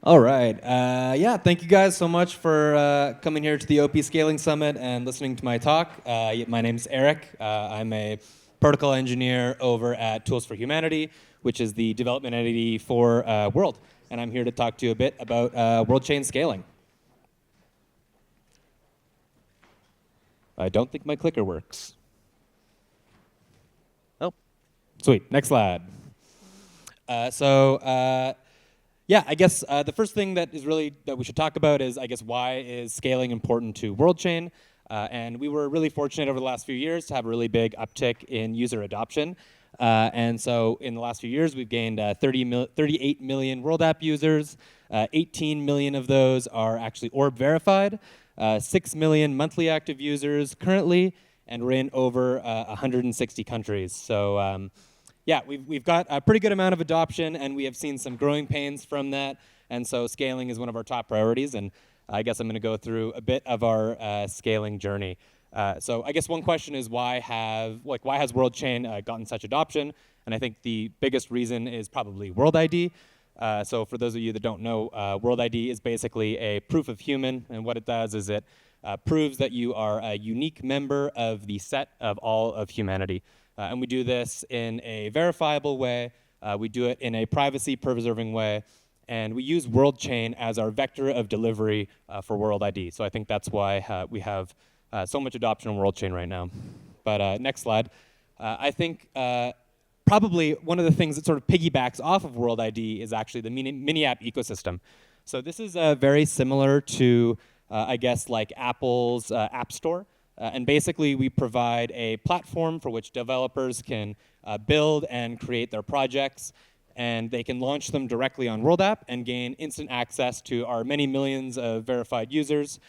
All right. Yeah, thank you guys so much for coming here to the OP Scaling Summit and listening to my talk. My name's Eric. I'm a protocol engineer over at Tools for Humanity, which is the development entity for World. And I'm here to talk to you a bit about world chain scaling. I don't think my clicker works. Oh, sweet. Next slide. Yeah, I guess the first thing that we should talk about is, I guess, why is scaling important to world chain? And we were really fortunate over the last few years to have a really big uptick in user adoption. And so in the last few years, we've gained 38 million world app users. 18 million of those are actually orb verified. 6 million monthly active users currently, and we're in over 160 countries. So yeah, we've got a pretty good amount of adoption, and we have seen some growing pains from that. And so scaling is one of our top priorities, and I guess I'm going to go through a bit of our scaling journey. So I guess one question is why has World Chain gotten such adoption? And I think the biggest reason is probably World ID. So for those of you that don't know, World ID is basically a proof of human, and what it does is it proves that you are a unique member of the set of all of humanity. And we do this in a verifiable way. We do it in a privacy-preserving way. And we use World Chain as our vector of delivery for World ID. So I think that's why we have so much adoption on World Chain right now. But next slide. I think probably one of the things that sort of piggybacks off of World ID is actually the mini app ecosystem. So this is very similar to, I guess, like Apple's App Store. And basically, we provide a platform for which developers can build and create their projects, and they can launch them directly on World App and gain instant access to our many millions of verified users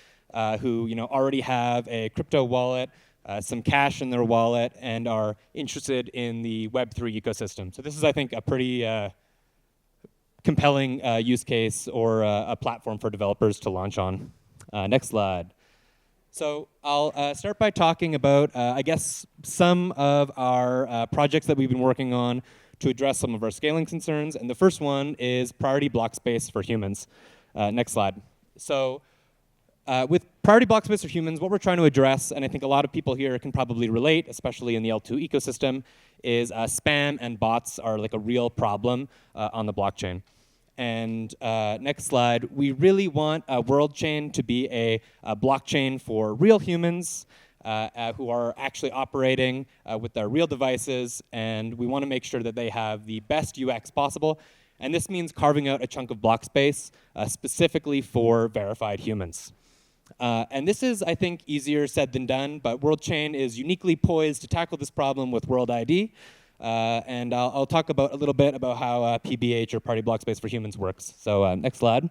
who already have a crypto wallet, some cash in their wallet, and are interested in the Web3 ecosystem. So this is, I think, a pretty compelling use case or a platform for developers to launch on. Next slide. So I'll start by talking about, I guess, some of our projects that we've been working on to address some of our scaling concerns. And the first one is priority Blockspace for humans. Next slide. So with priority Blockspace for humans, what we're trying to address, and I think a lot of people here can probably relate, especially in the L2 ecosystem, is spam and bots are like a real problem on the blockchain. And next slide, we really want a world chain to be a blockchain for real humans who are actually operating with their real devices, and we want to make sure that they have the best UX possible. And this means carving out a chunk of block space specifically for verified humans. And this is, I think, easier said than done, but World Chain is uniquely poised to tackle this problem with World ID. And I'll talk a little bit about how PBoH, or Priority Blockspace for Humans, works. So next slide.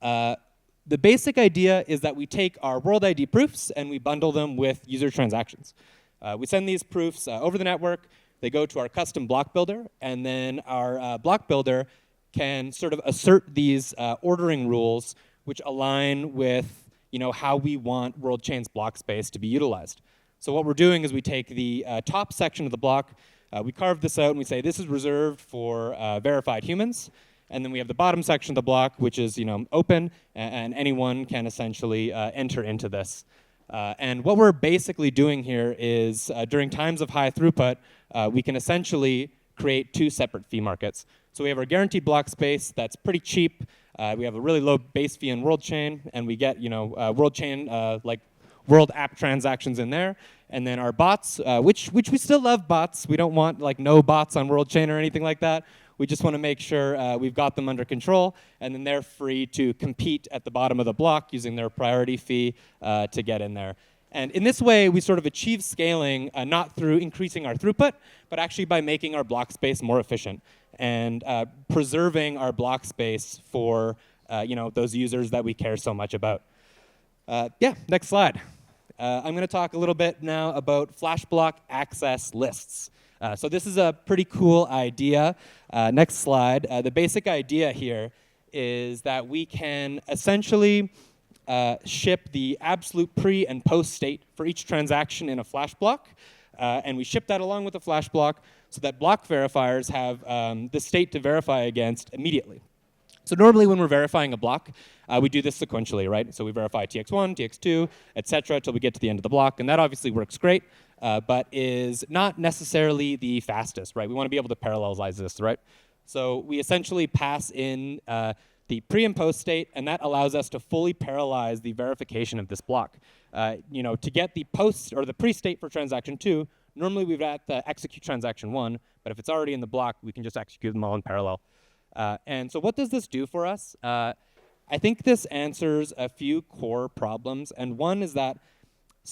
The basic idea is that we take our World ID proofs and we bundle them with user transactions. We send these proofs over the network. They go to our custom block builder, and then our block builder can sort of assert these ordering rules which align with how we want World Chain's block space to be utilized. So what we're doing is we take the top section of the block, we carve this out, and we say this is reserved for verified humans. And then we have the bottom section of the block, which is open, and anyone can essentially enter into this. And what we're basically doing here is during times of high throughput, we can essentially create two separate fee markets. So we have our guaranteed block space that's pretty cheap. We have a really low base fee in World Chain, and we get World Chain like World app transactions in there. And then our bots, which we still love bots. We don't want like no bots on World Chain or anything like that. We just want to make sure we've got them under control, and then they're free to compete at the bottom of the block using their priority fee to get in there. And in this way, we sort of achieve scaling not through increasing our throughput, but actually by making our block space more efficient and preserving our block space for those users that we care so much about. Yeah, next slide. I'm going to talk a little bit now about flash block access lists. So this is a pretty cool idea. Next slide. The basic idea here is that we can essentially ship the absolute pre and post state for each transaction in a flash block. And we ship that along with the flash block so that block verifiers have the state to verify against immediately. So normally when we're verifying a block, we do this sequentially, right? So we verify tx1, tx2, et cetera, until we get to the end of the block. And that obviously works great, but is not necessarily the fastest, right? We want to be able to parallelize this, right? So we essentially pass in the pre and post state, and that allows us to fully parallelize the verification of this block. To get the post or the pre-state for transaction 2, normally we'd have to execute transaction 1, but if it's already in the block, we can just execute them all in parallel. And so what does this do for us? I think this answers a few core problems, and one is that,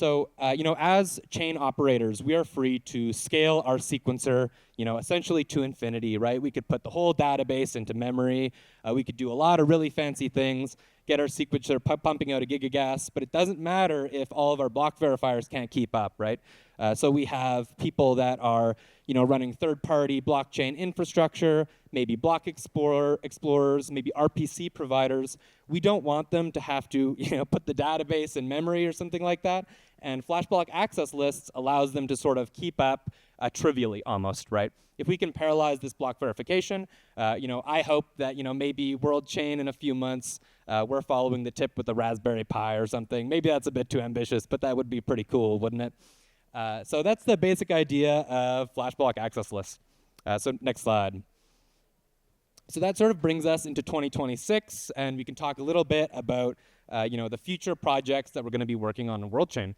as chain operators, we are free to scale our sequencer, essentially to infinity, right? We could put the whole database into memory. We could do a lot of really fancy things, get our sequencer pumping out a gigagas, but it doesn't matter if all of our block verifiers can't keep up, right? So we have people that are, running third-party blockchain infrastructure, maybe block explorers, maybe RPC providers. We don't want them to have to, put the database in memory or something like that. And flash block access lists allows them to sort of keep up trivially almost, right? If we can parallelize this block verification, I hope that, maybe World Chain in a few months, we're following the tip with the Raspberry Pi or something. Maybe that's a bit too ambitious, but that would be pretty cool, wouldn't it? So that's the basic idea of flash block access lists. So next slide. So that sort of brings us into 2026, and we can talk a little bit about the future projects that we're going to be working on in World Chain.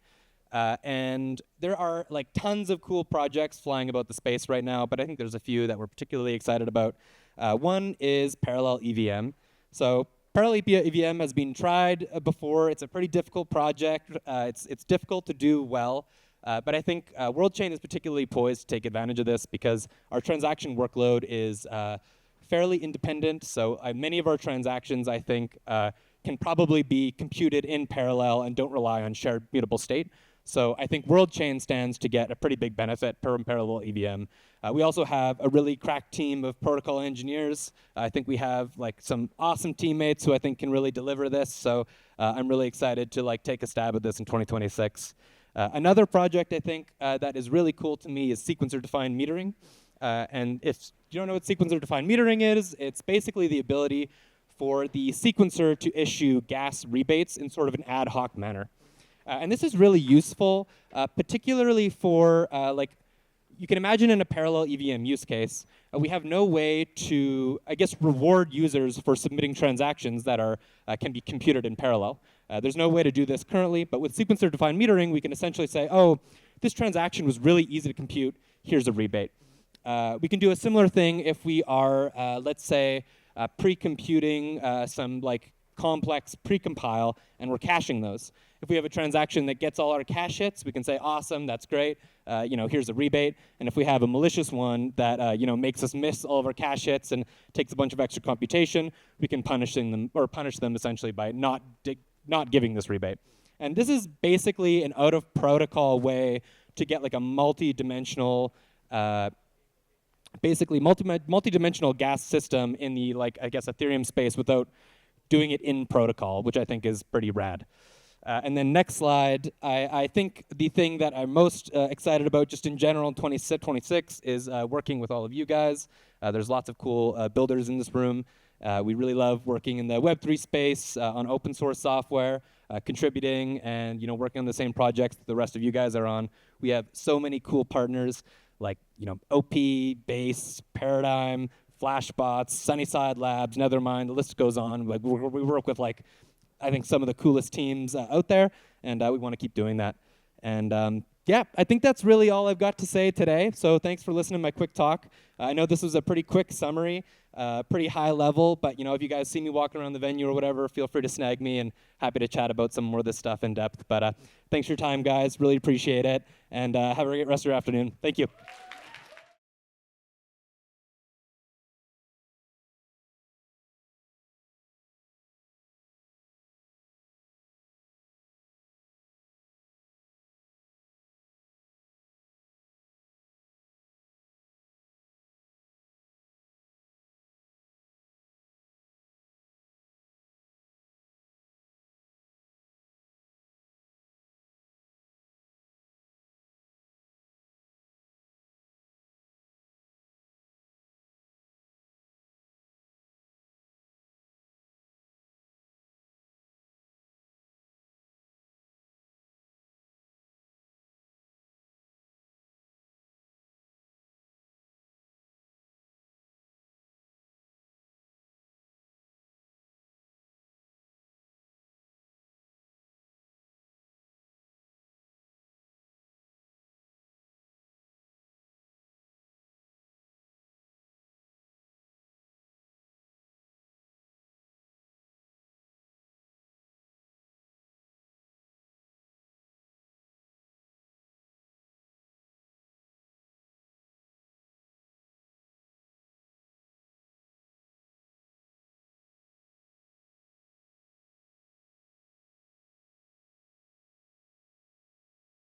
And there are like tons of cool projects flying about the space right now, but I think there's a few that we're particularly excited about. One is parallel EVM. So parallel EVM has been tried before. It's a pretty difficult project. It's difficult to do well. But I think World Chain is particularly poised to take advantage of this because our transaction workload is fairly independent. So many of our transactions, I think, can probably be computed in parallel and don't rely on shared mutable state. So I think World Chain stands to get a pretty big benefit from parallel EVM. We also have a really crack team of protocol engineers. I think we have like some awesome teammates who I think can really deliver this. So I'm really excited to take a stab at this in 2026. Another project I think that is really cool to me is sequencer-defined metering. And if you don't know what sequencer-defined metering is, it's basically the ability for the sequencer to issue gas rebates in sort of an ad hoc manner. And this is really useful, particularly for, you can imagine in a parallel EVM use case, we have no way to, reward users for submitting transactions that can be computed in parallel. There's no way to do this currently, but with sequencer-defined metering, we can essentially say, oh, this transaction was really easy to compute, here's a rebate. We can do a similar thing if we are, let's say, pre-computing some complex pre-compile, and we're caching those. If we have a transaction that gets all our cache hits, we can say, awesome, that's great, here's a rebate. And if we have a malicious one that makes us miss all of our cache hits and takes a bunch of extra computation, we can punish them essentially by not giving this rebate. And this is basically an out-of-protocol way to get a multi-dimensional multi-dimensional gas system in the Ethereum space without doing it in protocol, which I think is pretty rad. And then next slide, I think the thing that I'm most excited about just in general in 2026 is working with all of you guys. There's lots of cool builders in this room. We really love working in the Web3 space on open source software, contributing and working on the same projects that the rest of you guys are on. We have so many cool partners like OP, Base, Paradigm, Flashbots, Sunnyside Labs, Nethermind. The list goes on. We work with I think some of the coolest teams out there, and we want to keep doing that. And yeah, I think that's really all I've got to say today. So thanks for listening to my quick talk. I know this was a pretty quick summary, pretty high level, but if you guys see me walking around the venue or whatever, feel free to snag me, and happy to chat about some more of this stuff in depth. But thanks for your time, guys. Really appreciate it, and have a great rest of your afternoon. Thank you.